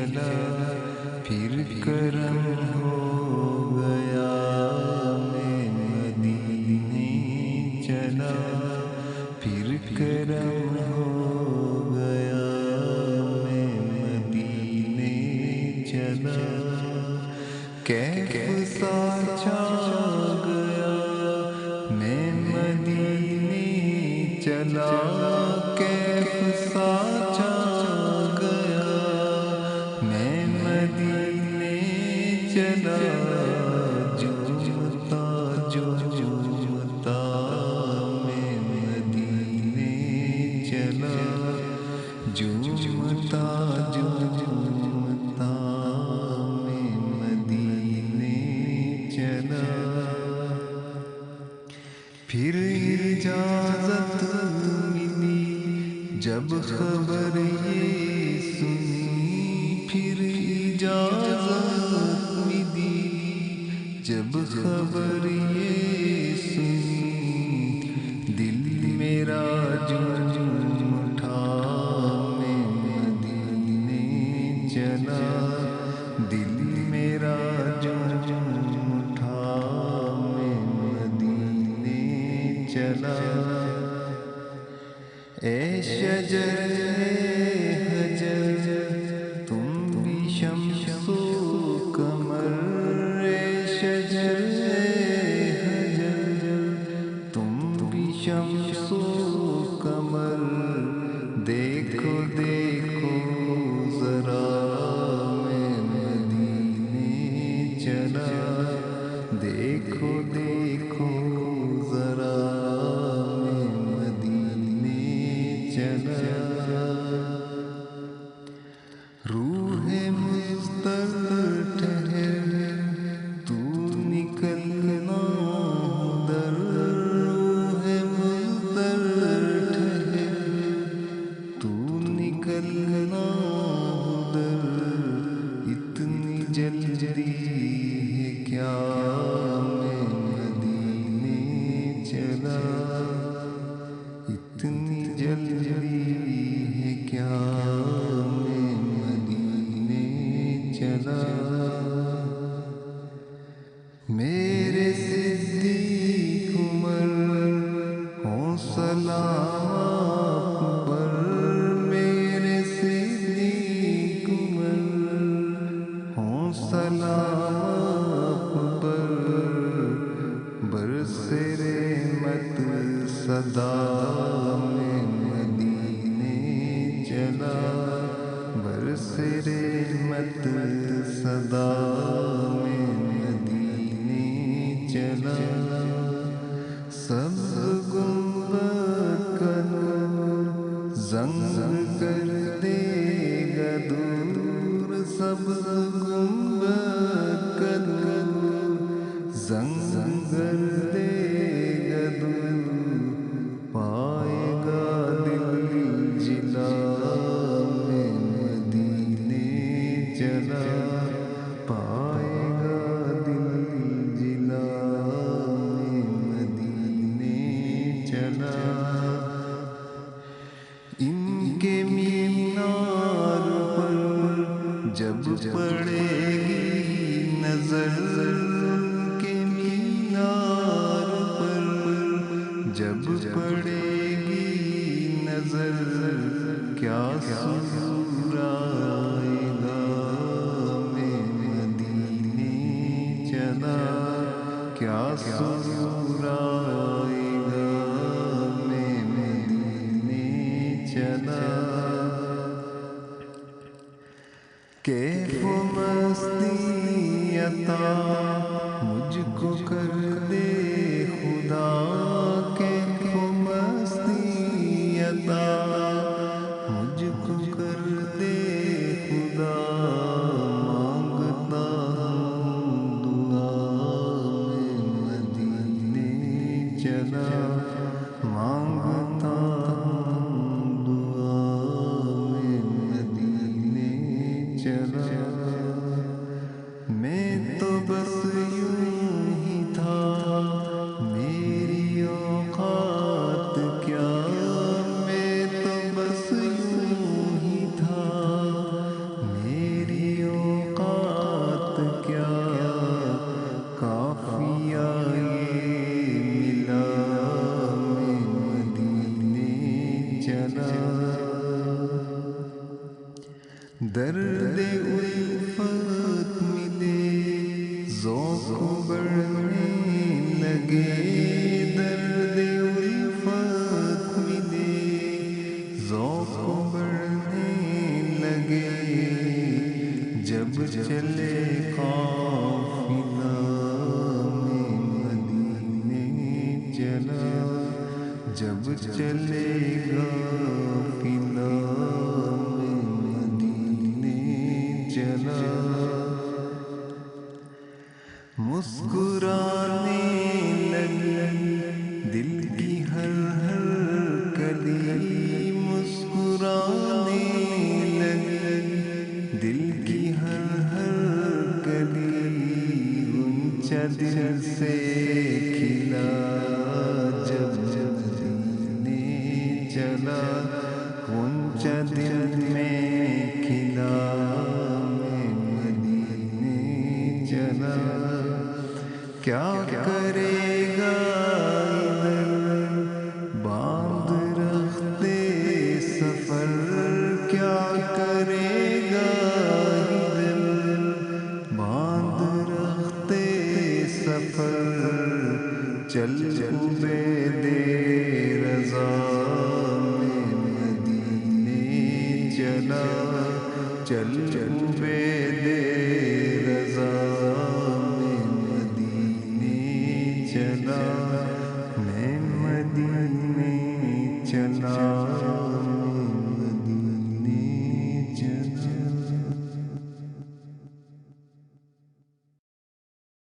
چلا پھر کرم ہو گیا میں مدینے چلا پھر کرم ہو گیا میں مدینے چلا کیف سا چھا گیا میں مدینے چلا کیف سا چھا گیا میں مدینے چلا جھومتا جھومتا میں مدینے چلا جھومتا جھومتا میں مدینے چلا پھر اجازت ملی جب خبر یہ سنی پھر اجازت ملی جب خبر یہ سنی دل میرا جھوم اٹھا میں مدینے چلا دل میرا جھوم اٹھا میں مدینے چلا اے شجر حجر تم بھی شمس و قمر اے شجر حجر تم بھی شمس و قمر دیکھو دیکھو ذرا میں مدینے چلا دیکھو دیکھو ذرا میں مدینے چلا روح مضطر ٹھہر تو نکلنا در روح مضطر ٹھہر تو نکلنا در اتنی جلدی ہے کیا میں مدینے چلا اتنی جلدی ہے کیا میں مدینے چلا میرے صدیق عمر حوصلہ پر میرے صدیق عمر حوصلہ پر برسے رحمت صدا میں مدینے چلا برسے رحمت صدا میں مدینے چلا سب گنبد کا نور زنگ کر دے گا دور سب گنبد کا نور زنگ کر دے گا دور پائے گا دل جلا میں مدینے چلا پائے گا دل جلا میں مدینے چلا ان کے مینار پر جب پڑے گی نظر ان کے مینار پر جب پڑے گی نظر کیا سرور آئے گا میں مدینے چلا کیا سرور آئے گا میں مدینے چلا کیف و مستی عطا مجھ کو کر دے خدا کیف و مستی عطا مجھ کو کر دے خدا مانگتا ہوں دعا میں مدینے چلا مانگتا ہوں دعا میں مدینے چلا میں تو بس یوں ہی تھا میری اوقات کیا میں تو بس یوں ہی تھا میری درد الفت ملے ذوق بڑھنے لگے، درد الفت ملے ذوق بڑھنے لگے، جب چلے قافلہ میں مدینے چلا، جب چلے گا قافلہ میں مدینے چلا، مسکرانے لگی دل کی ہر ہر کلی، مسکرانے لگی دل کی ہر ہر کلی، غنچہ دل سے کھلا جب مدینے چلا، غنچہ دل میں کھلا میں مدینے چلا، کیا کرے گا ادھر باندھ رکھتے سفر، کیا کرے گا ادھر باندھ رکھتے سفر، چل عبید رضا میں مدینے چلا، چل عبید رضا میں مدینے چلا، میں مدینے چلا۔